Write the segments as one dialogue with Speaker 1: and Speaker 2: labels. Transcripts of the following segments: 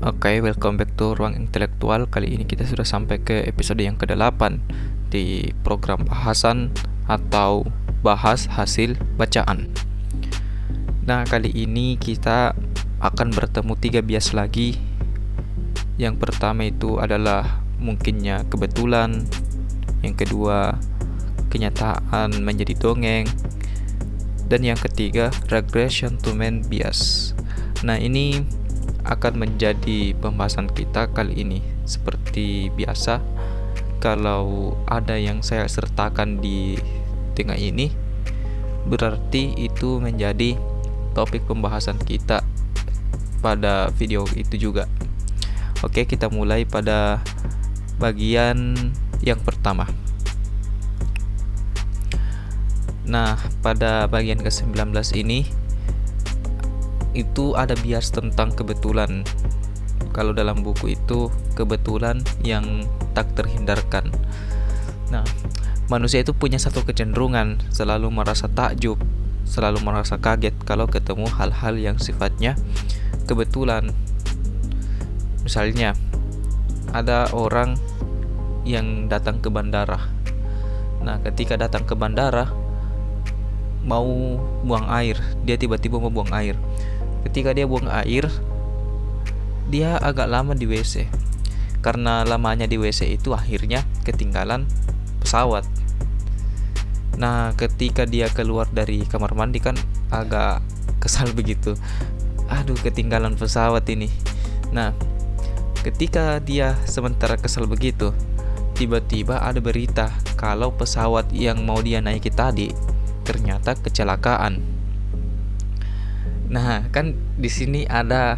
Speaker 1: Oke, welcome back to Ruang Intelektual. Kali ini kita sudah sampai ke episode yang ke-8 di program bahasan atau bahas hasil bacaan. Nah, kali ini kita akan bertemu 3 bias lagi. Yang pertama itu adalah mungkinnya kebetulan. Yang kedua, kenyataan menjadi dongeng. Dan yang ketiga, regression to mean bias. Nah, ini akan menjadi pembahasan kita kali ini. Seperti biasa, kalau ada yang saya sertakan di tengah ini, berarti itu menjadi topik pembahasan kita pada video itu juga. Oke, kita mulai pada bagian yang pertama. Nah, pada bagian ke-19 ini itu ada bias tentang kebetulan. Kalau dalam buku itu kebetulan yang tak terhindarkan. Nah, manusia itu punya satu kecenderungan selalu merasa takjub, selalu merasa kaget kalau ketemu hal-hal yang sifatnya kebetulan. Misalnya, ada orang yang datang ke bandara. Nah, ketika datang ke bandara mau buang air, dia tiba-tiba mau buang air. Ketika dia buang air, dia agak lama di WC. Karena lamanya di WC itu akhirnya ketinggalan pesawat. Nah, ketika dia keluar dari kamar mandi kan agak kesal begitu. Aduh, ketinggalan pesawat ini. Nah, ketika dia sementara kesal begitu, tiba-tiba ada berita kalau pesawat yang mau dia naiki tadi ternyata kecelakaan. Nah, kan di sini ada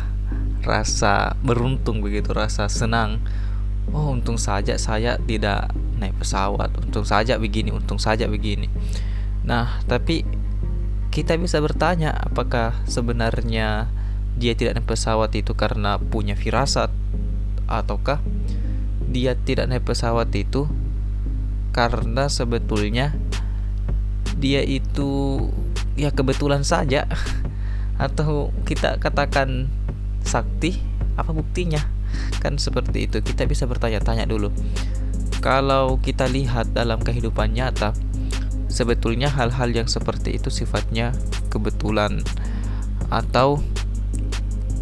Speaker 1: rasa beruntung begitu, rasa senang. Oh, untung saja saya tidak naik pesawat. Untung saja begini, untung saja begini. Nah, tapi kita bisa bertanya, apakah sebenarnya dia tidak naik pesawat itu karena punya firasat, ataukah dia tidak naik pesawat itu karena sebetulnya dia itu ya kebetulan saja. Atau kita katakan sakti, apa buktinya? Kan seperti itu. Kita bisa bertanya-tanya dulu. Kalau kita lihat dalam kehidupan nyata, sebetulnya hal-hal yang seperti itu sifatnya kebetulan. Atau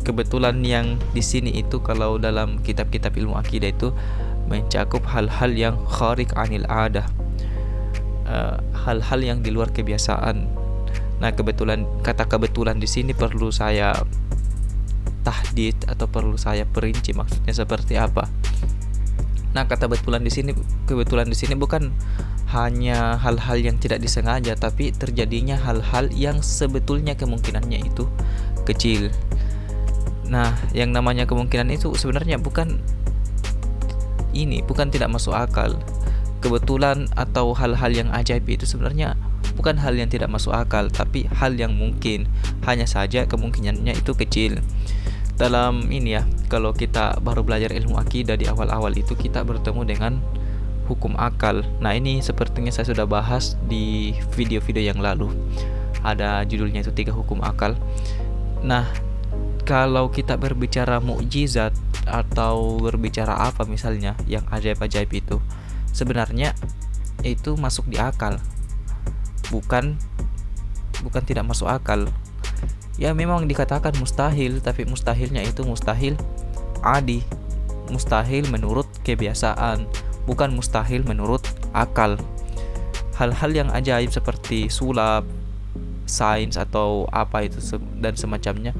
Speaker 1: kebetulan yang di sini itu kalau dalam kitab-kitab ilmu akidah itu mencakup hal-hal yang khariq anil adah, hal-hal yang di luar kebiasaan. Nah, kata kebetulan di sini perlu saya tahdid atau perlu saya perinci maksudnya seperti apa. Nah, kata kebetulan di sini bukan hanya hal-hal yang tidak disengaja, tapi terjadinya hal-hal yang sebetulnya kemungkinannya itu kecil. Nah, yang namanya kemungkinan itu sebenarnya bukan tidak masuk akal. Kebetulan atau hal-hal yang ajaib itu sebenarnya bukan hal yang tidak masuk akal, tapi hal yang mungkin. Hanya saja kemungkinannya itu kecil. Dalam ini ya, kalau kita baru belajar ilmu akidah di awal-awal itu kita bertemu dengan hukum akal. Nah, ini sepertinya saya sudah bahas di video-video yang lalu. Ada judulnya itu 3 hukum akal. Nah, kalau kita berbicara mukjizat atau berbicara apa misalnya yang ajaib-ajaib itu, sebenarnya itu masuk di akal. Bukan tidak masuk akal. Ya, memang dikatakan mustahil, tapi mustahilnya itu mustahil adi, mustahil menurut kebiasaan, bukan mustahil menurut akal. Hal-hal yang ajaib seperti sulap, sains atau apa itu dan semacamnya,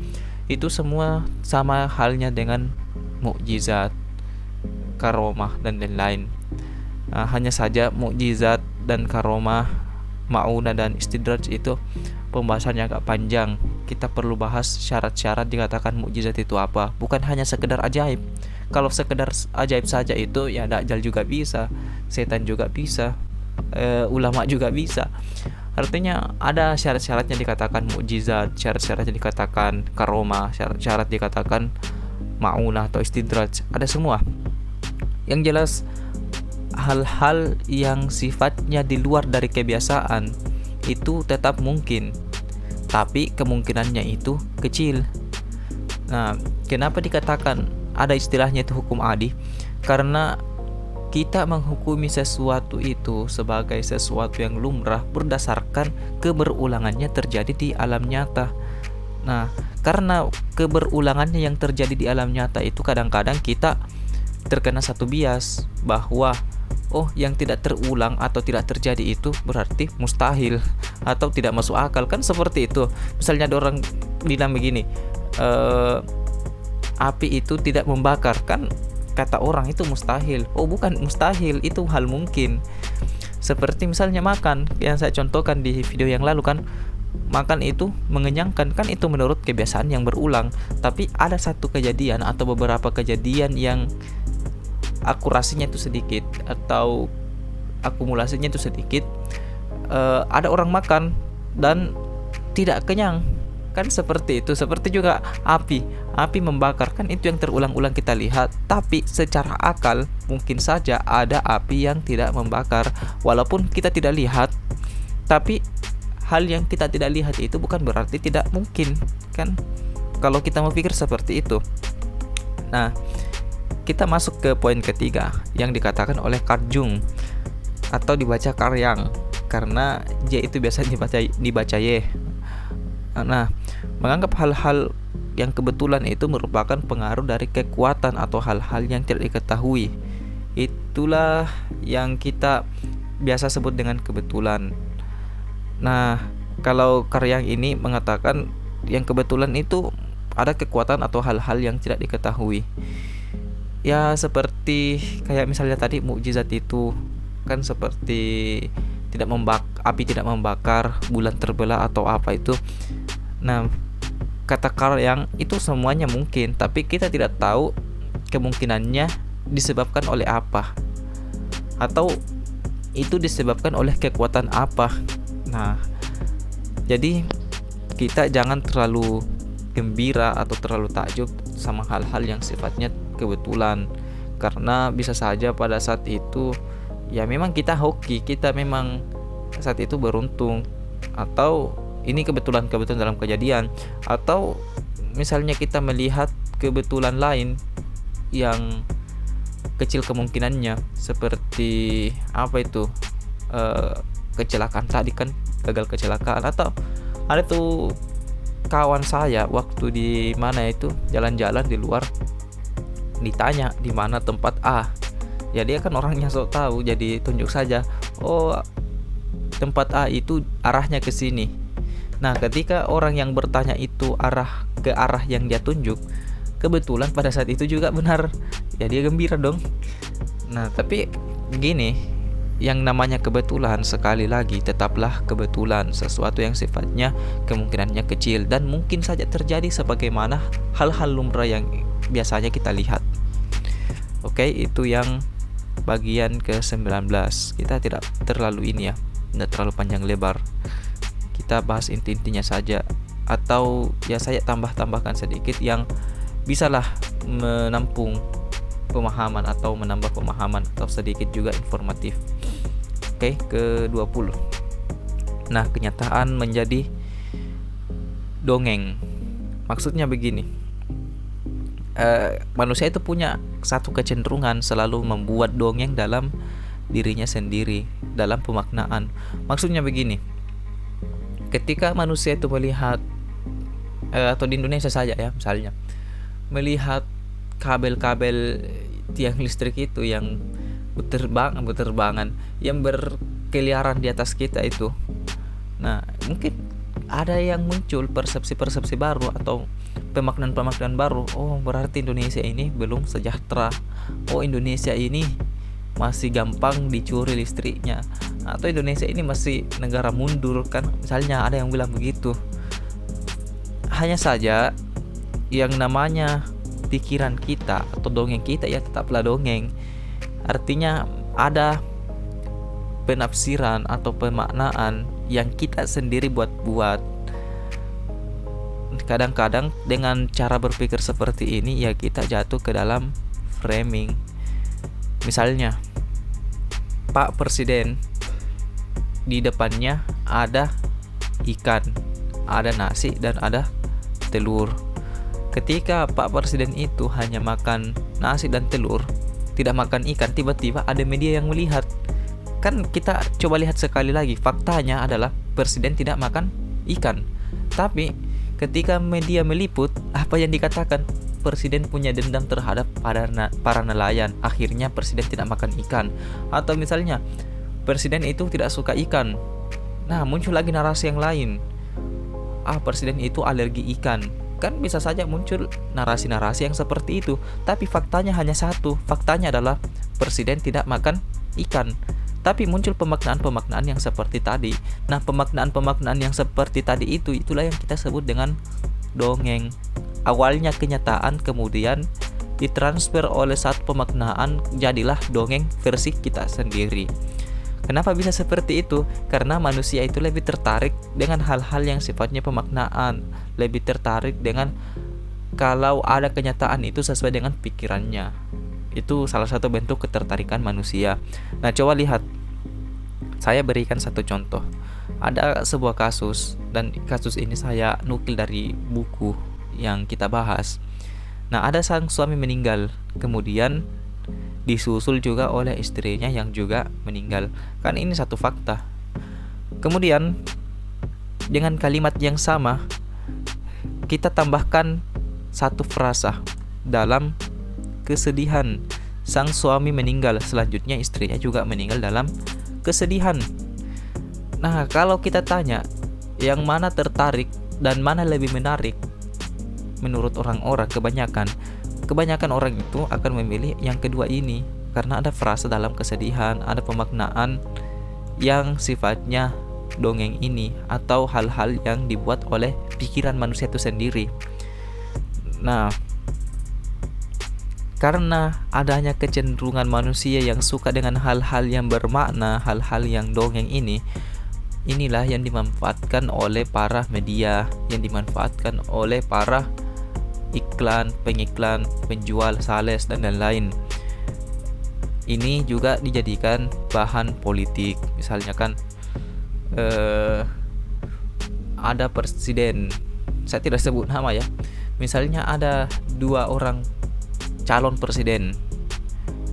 Speaker 1: itu semua sama halnya dengan mukjizat, karomah dan lain-lain. Hanya saja mukjizat dan karomah, ma'unah dan istidraj itu pembahasannya agak panjang. Kita perlu bahas syarat-syarat dikatakan mukjizat itu apa. Bukan hanya sekedar ajaib. Kalau sekedar ajaib saja itu ya dajjal juga bisa, setan juga bisa, ulama juga bisa. Artinya ada syarat-syaratnya dikatakan mukjizat, syarat-syaratnya dikatakan karomah, syarat dikatakan ma'unah atau istidraj. Ada semua. Yang jelas hal-hal yang sifatnya di luar dari kebiasaan itu tetap mungkin, tapi kemungkinannya itu kecil. Nah, kenapa dikatakan ada istilahnya itu hukum adil, karena kita menghukumi sesuatu itu sebagai sesuatu yang lumrah berdasarkan keberulangannya terjadi di alam nyata. Nah, karena keberulangannya yang terjadi di alam nyata itu kadang-kadang kita terkena satu bias bahwa oh, yang tidak terulang atau tidak terjadi itu berarti mustahil atau tidak masuk akal, kan seperti itu. Misalnya ada orang bilang begini, api itu tidak membakar, kan kata orang itu mustahil. Oh, bukan mustahil, itu hal mungkin. Seperti misalnya makan yang saya contohkan di video yang lalu kan, makan itu mengenyangkan, kan itu menurut kebiasaan yang berulang. Tapi ada satu kejadian atau beberapa kejadian yang akurasinya itu sedikit atau akumulasinya itu sedikit. Ada orang makan dan tidak kenyang, kan seperti itu. Seperti juga api membakar, kan itu yang terulang-ulang kita lihat. Tapi secara akal mungkin saja ada api yang tidak membakar walaupun kita tidak lihat. Tapi hal yang kita tidak lihat itu bukan berarti tidak mungkin, kan kalau kita mau pikir seperti itu. Nah, kita masuk ke poin ketiga yang dikatakan oleh Carl Jung atau dibaca Karyang, karena J itu biasa dibaca Y. Nah, menganggap hal-hal yang kebetulan itu merupakan pengaruh dari kekuatan atau hal-hal yang tidak diketahui. Itulah yang kita biasa sebut dengan kebetulan. Nah, kalau Karyang ini mengatakan yang kebetulan itu ada kekuatan atau hal-hal yang tidak diketahui. Ya seperti kayak misalnya tadi mukjizat itu kan seperti api tidak membakar, bulan terbelah atau apa itu. Nah, kata Karyang itu semuanya mungkin, tapi kita tidak tahu kemungkinannya disebabkan oleh apa atau itu disebabkan oleh kekuatan apa. Nah, jadi kita jangan terlalu gembira atau terlalu takjub sama hal-hal yang sifatnya kebetulan, karena bisa saja pada saat itu ya memang kita hoki, kita memang saat itu beruntung, atau ini kebetulan dalam kejadian, atau misalnya kita melihat kebetulan lain yang kecil kemungkinannya, seperti apa itu kecelakaan tadi kan, gagal kecelakaan. Atau ada tuh kawan saya waktu di mana itu jalan-jalan di luar, ditanya di mana tempat A, ya dia kan orangnya sok tahu, jadi tunjuk saja, oh tempat A itu arahnya ke sini. Nah, ketika orang yang bertanya itu ke arah yang dia tunjuk, kebetulan pada saat itu juga benar, ya dia gembira dong. Nah, tapi gini, yang namanya kebetulan sekali lagi tetaplah kebetulan, sesuatu yang sifatnya kemungkinannya kecil dan mungkin saja terjadi sebagaimana hal-hal lumrah yang biasanya kita lihat. Oke, itu yang bagian ke-19. Kita tidak terlalu tidak terlalu panjang lebar. Kita bahas inti-intinya saja, atau ya saya tambahkan sedikit yang bisalah menampung pemahaman atau menambah pemahaman atau sedikit juga informatif. Oke, ke-20. Nah, kenyataan menjadi dongeng. Maksudnya begini, manusia itu punya satu kecenderungan selalu membuat dongeng dalam dirinya sendiri, dalam pemaknaan. Maksudnya begini, ketika manusia itu melihat atau di Indonesia saja ya, misalnya melihat kabel-kabel tiang listrik itu yang berterbangan yang berkeliaran di atas kita itu. Nah, mungkin ada yang muncul persepsi-persepsi baru atau pemaknaan-pemaknaan baru. Oh, berarti Indonesia ini belum sejahtera. Oh, Indonesia ini masih gampang dicuri listriknya, atau Indonesia ini masih negara mundur, kan misalnya ada yang bilang begitu. Hanya saja yang namanya pikiran kita atau dongeng kita ya tetaplah dongeng. Artinya ada penafsiran atau pemaknaan yang kita sendiri buat-buat. Kadang-kadang dengan cara berpikir seperti ini ya kita jatuh ke dalam framing. Misalnya Pak Presiden, di depannya ada ikan, ada nasi dan ada telur. Ketika Pak Presiden itu hanya makan nasi dan telur, tidak makan ikan, tiba-tiba ada media yang melihat. Kan kita coba lihat sekali lagi, faktanya adalah Presiden tidak makan ikan. Tapi ketika media meliput, apa yang dikatakan? Presiden punya dendam terhadap para nelayan, akhirnya Presiden tidak makan ikan. Atau misalnya Presiden itu tidak suka ikan. Nah, muncul lagi narasi yang lain. Presiden itu alergi ikan. Kan bisa saja muncul narasi-narasi yang seperti itu. Tapi faktanya hanya satu. Faktanya adalah Presiden tidak makan ikan. Tapi muncul pemaknaan-pemaknaan yang seperti tadi. Nah, pemaknaan-pemaknaan yang seperti tadi itulah yang kita sebut dengan dongeng. Awalnya kenyataan, kemudian ditransfer oleh satu pemaknaan, jadilah dongeng versi kita sendiri. Kenapa bisa seperti itu? Karena manusia itu lebih tertarik dengan hal-hal yang sifatnya pemaknaan, lebih tertarik dengan kalau ada kenyataan itu sesuai dengan pikirannya. Itu salah satu bentuk ketertarikan manusia. Nah, coba lihat. Saya berikan satu contoh. Ada sebuah kasus, dan kasus ini saya nukil dari buku yang kita bahas. Nah, ada sang suami meninggal, kemudian disusul juga oleh istrinya yang juga meninggal. Kan ini satu fakta. Kemudian dengan kalimat yang sama kita tambahkan satu frasa dalam kesedihan. Sang suami meninggal, selanjutnya istrinya juga meninggal dalam kesedihan. Nah, kalau kita tanya yang mana tertarik dan mana lebih menarik, menurut orang-orang kebanyakan orang itu akan memilih yang kedua ini, karena ada frasa dalam kesedihan, ada pemaknaan yang sifatnya dongeng ini atau hal-hal yang dibuat oleh pikiran manusia itu sendiri. Nah, karena adanya kecenderungan manusia yang suka dengan hal-hal yang bermakna, hal-hal yang dongeng inilah yang dimanfaatkan oleh para media, yang dimanfaatkan oleh para iklan, pengiklan, penjual, sales, dan lain-lain. Ini juga dijadikan bahan politik. Misalnya kan ada presiden, saya tidak sebut nama ya. Misalnya ada 2 orang calon presiden.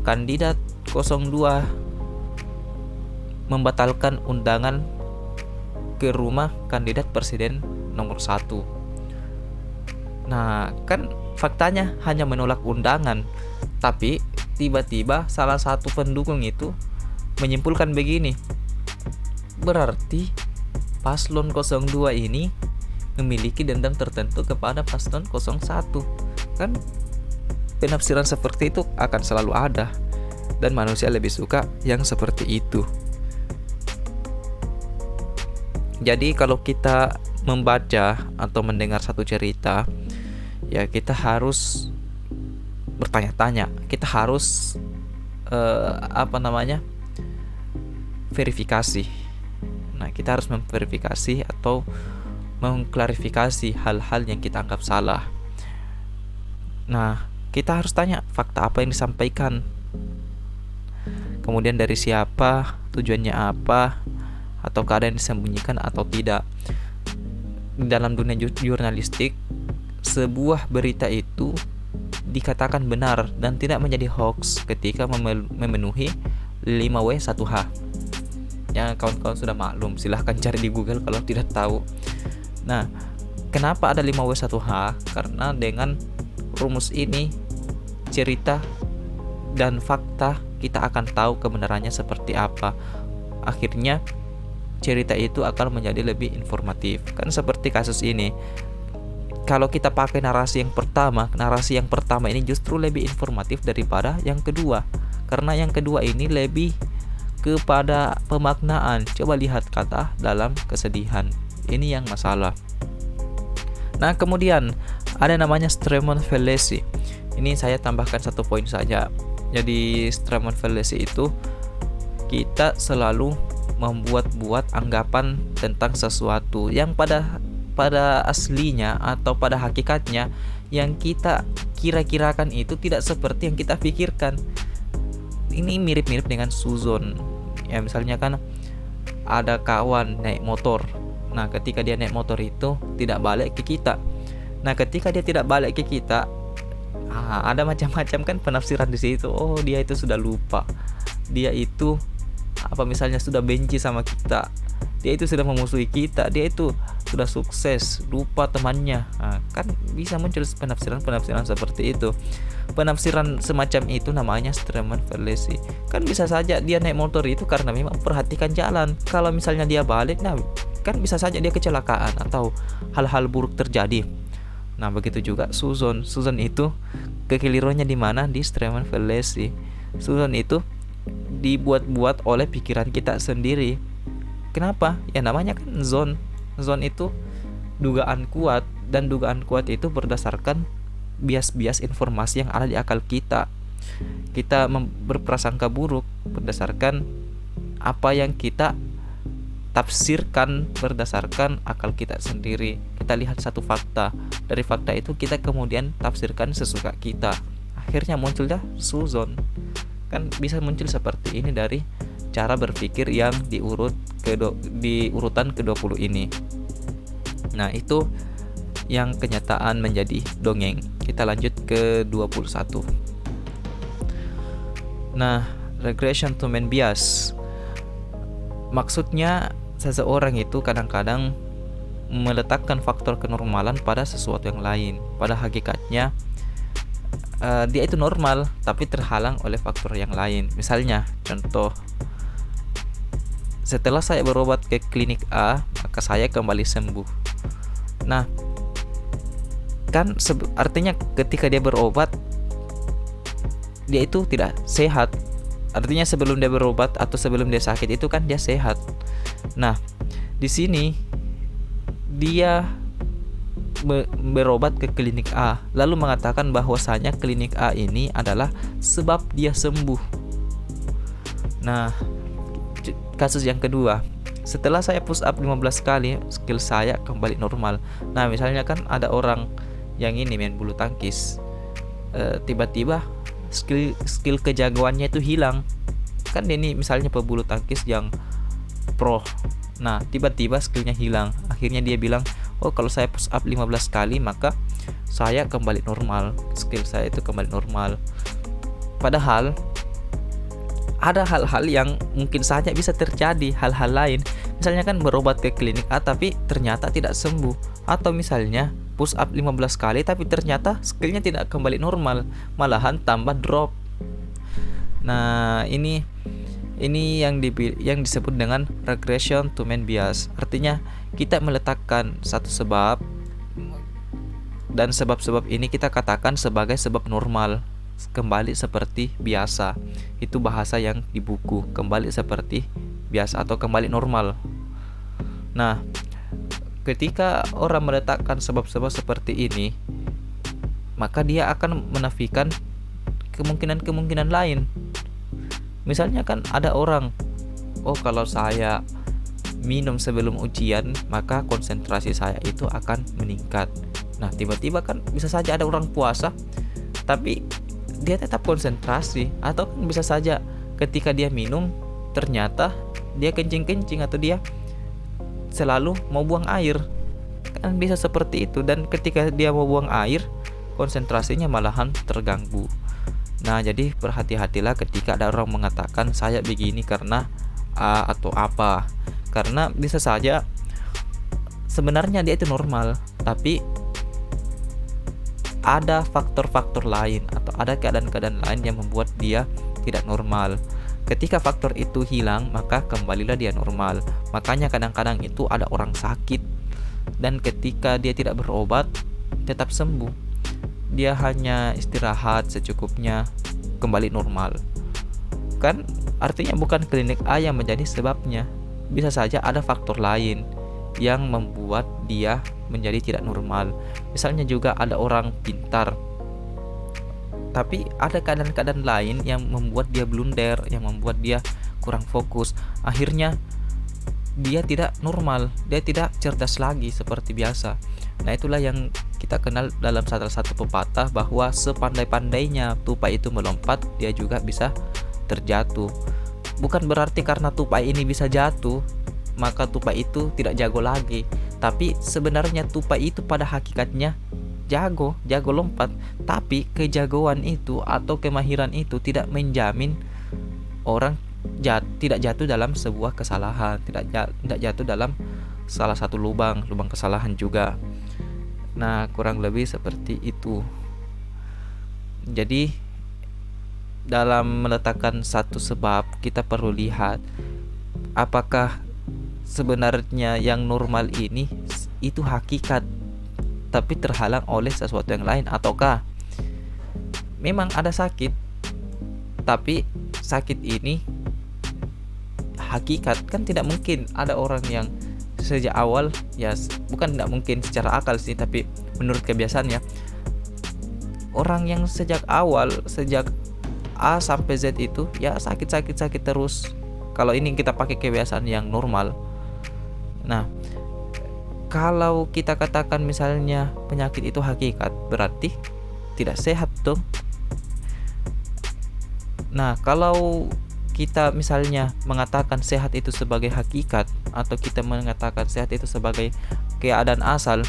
Speaker 1: Kandidat 02 membatalkan undangan ke rumah kandidat presiden nomor 1. Nah, kan faktanya hanya menolak undangan, tapi tiba-tiba salah satu pendukung itu menyimpulkan begini. Berarti paslon 02 ini memiliki dendam tertentu kepada paslon 01. Kan penafsiran seperti itu akan selalu ada, dan manusia lebih suka yang seperti itu. Jadi kalau kita membaca atau mendengar satu cerita, ya kita harus bertanya-tanya, kita harus verifikasi. Nah, kita harus memverifikasi atau mengklarifikasi hal-hal yang kita anggap salah. Nah, kita harus tanya fakta apa yang disampaikan, kemudian dari siapa, tujuannya apa, atau keadaan disembunyikan atau tidak. Dalam dunia jurnalistik, sebuah berita itu dikatakan benar dan tidak menjadi hoax ketika memenuhi 5W1H. Ya, kawan-kawan sudah maklum, silahkan cari di Google kalau tidak tahu. Nah, kenapa ada 5W1H? Karena dengan rumus ini, cerita dan fakta kita akan tahu kebenarannya seperti apa. Akhirnya cerita itu akan menjadi lebih informatif. Kan seperti kasus ini. Kalau kita pakai narasi yang pertama ini justru lebih informatif daripada yang kedua. Karena yang kedua ini lebih kepada pemaknaan. Coba lihat kata dalam kesedihan. Ini yang masalah. Nah, kemudian ada namanya Stremon fallacy. Ini saya tambahkan satu poin saja. Jadi Stremon fallacy itu kita selalu membuat-buat anggapan tentang sesuatu yang pada aslinya atau pada hakikatnya yang kita kira-kirakan itu tidak seperti yang kita pikirkan. Ini mirip-mirip dengan suzon. Ya, misalnya kan ada kawan naik motor. Nah, ketika dia naik motor itu tidak balik ke kita. Nah, ketika dia tidak balik ke kita, ada macam-macam kan penafsiran di situ. Oh, dia itu sudah lupa. Dia itu misalnya sudah benci sama kita. Dia itu sudah memusuhi kita. Dia itu sudah sukses, lupa temannya. Kan bisa muncul penafsiran seperti itu. Penafsiran semacam itu namanya streamer fallacy. Kan bisa saja dia naik motor itu karena memang perhatikan jalan. Kalau misalnya dia balik, nah kan bisa saja dia kecelakaan atau hal-hal buruk terjadi. Nah, begitu juga Suzon itu kekeliruannya di mana? Di streamer fallacy. Suzon itu dibuat-buat oleh pikiran kita sendiri. Kenapa? Ya namanya kan zone itu dugaan kuat, dan dugaan kuat itu berdasarkan bias informasi yang ada di akal kita. Kita berprasangka buruk berdasarkan apa yang kita tafsirkan berdasarkan akal kita sendiri. Kita lihat satu fakta, dari fakta itu kita kemudian tafsirkan sesuka kita. Akhirnya munculnya suzon. Kan bisa muncul seperti ini dari cara berpikir yang di urutan ke-20 ini. Nah, itu yang kenyataan menjadi dongeng. Kita lanjut ke 21. Nah, regression to mean bias. Maksudnya seseorang itu kadang-kadang meletakkan faktor kenormalan pada sesuatu yang lain. Pada hakikatnya dia itu normal tapi terhalang oleh faktor yang lain. Misalnya, contoh, setelah saya berobat ke klinik A, maka saya kembali sembuh. Nah, kan artinya ketika dia berobat, dia itu tidak sehat. Artinya sebelum dia berobat atau sebelum dia sakit itu kan dia sehat. Nah, di sini dia berobat ke klinik A, lalu mengatakan bahwasanya klinik A ini adalah sebab dia sembuh. Nah, kasus yang kedua, setelah saya push up 15 kali, skill saya kembali normal. Nah, misalnya kan ada orang yang ini main bulu tangkis, tiba-tiba skill kejagoannya itu hilang. Kan ini misalnya pebulu tangkis yang pro. Nah, tiba-tiba skillnya hilang. Akhirnya dia bilang, oh kalau saya push up 15 kali maka saya kembali normal, skill saya itu kembali normal. Padahal ada hal-hal yang mungkin saja bisa terjadi, hal-hal lain. Misalnya kan berobat ke klinik A tapi ternyata tidak sembuh. Atau misalnya push up 15 kali tapi ternyata skillnya tidak kembali normal, malahan tambah drop. Nah, ini yang disebut dengan regression to mean bias. Artinya kita meletakkan satu sebab, dan sebab-sebab ini kita katakan sebagai sebab normal, kembali seperti biasa. Itu bahasa yang di buku, kembali seperti biasa atau kembali normal. Nah, ketika orang meletakkan sebab-sebab seperti ini, maka dia akan menafikan kemungkinan-kemungkinan lain. Misalnya kan ada orang, oh kalau saya minum sebelum ujian maka konsentrasi saya itu akan meningkat. Nah, tiba-tiba kan bisa saja ada orang puasa tapi dia tetap konsentrasi. Atau kan bisa saja ketika dia minum ternyata dia kencing-kencing atau dia selalu mau buang air. Kan bisa seperti itu, dan ketika dia mau buang air konsentrasinya malahan terganggu. Nah, jadi berhati-hatilah ketika ada orang mengatakan saya begini karena A atau apa. Karena bisa saja sebenarnya dia itu normal, tapi ada faktor-faktor lain atau ada keadaan-keadaan lain yang membuat dia tidak normal. Ketika faktor itu hilang, maka kembalilah dia normal. Makanya kadang-kadang itu ada orang sakit dan ketika dia tidak berobat tetap sembuh. Dia hanya istirahat secukupnya, kembali normal. Kan artinya bukan klinik A yang menjadi sebabnya. Bisa saja ada faktor lain yang membuat dia menjadi tidak normal. Misalnya juga ada orang pintar, tapi ada keadaan-keadaan lain yang membuat dia blunder, yang membuat dia kurang fokus. Akhirnya dia tidak normal, dia tidak cerdas lagi seperti biasa. Nah, itulah yang kita kenal dalam salah satu pepatah bahwa sepandai-pandainya tupai itu melompat, dia juga bisa terjatuh. Bukan berarti karena tupai ini bisa jatuh maka tupai itu tidak jago lagi, tapi sebenarnya tupai itu pada hakikatnya jago lompat, tapi kejagoan itu atau kemahiran itu tidak menjamin orang tidak jatuh dalam sebuah kesalahan, tidak jatuh dalam salah satu lubang kesalahan juga. Nah, kurang lebih seperti itu. Jadi dalam meletakkan satu sebab, kita perlu lihat apakah sebenarnya yang normal ini itu hakikat tapi terhalang oleh sesuatu yang lain, ataukah memang ada sakit tapi sakit ini hakikat. Kan tidak mungkin ada orang yang sejak awal, ya bukan tidak mungkin secara akal sih, tapi menurut kebiasaan ya, orang yang sejak awal, sejak A sampai Z itu ya sakit terus. Kalau ini kita pakai kebiasaan yang normal. Nah, kalau kita katakan misalnya penyakit itu hakikat, berarti tidak sehat dong. Nah, kalau kita misalnya mengatakan sehat itu sebagai hakikat, atau kita mengatakan sehat itu sebagai keadaan asal,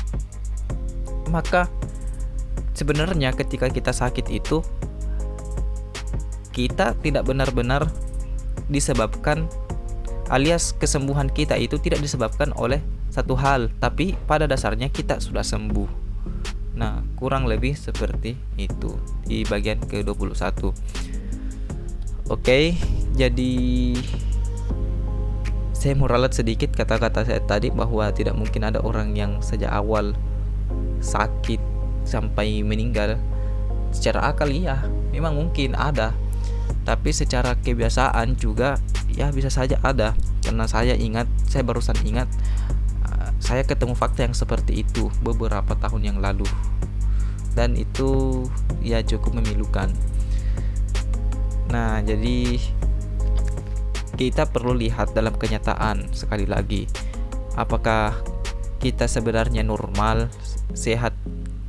Speaker 1: maka sebenarnya ketika kita sakit itu, kita tidak benar-benar disebabkan, alias kesembuhan kita itu tidak disebabkan oleh satu hal, tapi pada dasarnya kita sudah sembuh. Nah, kurang lebih seperti itu di bagian ke-21. Oke, jadi saya mau ralat sedikit kata-kata saya tadi bahwa tidak mungkin ada orang yang sejak awal sakit sampai meninggal. Secara akal iya, memang mungkin ada, tapi secara kebiasaan juga ya bisa saja ada. Karena saya barusan ingat, saya ketemu fakta yang seperti itu beberapa tahun yang lalu, dan itu ya cukup memilukan. Nah, jadi kita perlu lihat dalam kenyataan sekali lagi, apakah kita sebenarnya normal, sehat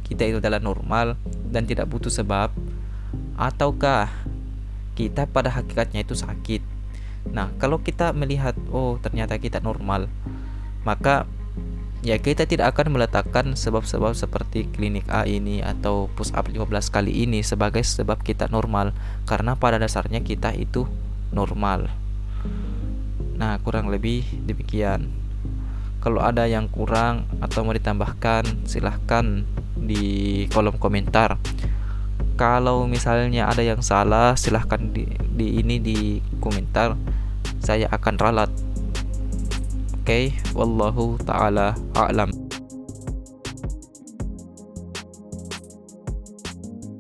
Speaker 1: kita itu adalah normal dan tidak butuh sebab, ataukah kita pada hakikatnya itu sakit. Nah, kalau kita melihat oh ternyata kita normal, maka ya kita tidak akan meletakkan sebab-sebab seperti klinik A ini atau push up 15 kali ini sebagai sebab kita normal, karena pada dasarnya kita itu normal. Nah, kurang lebih demikian. Kalau ada yang kurang atau mau ditambahkan, silahkan di kolom komentar. Kalau misalnya ada yang salah, silahkan di komentar, saya akan ralat. Oke, wallahu ta'ala a'lam.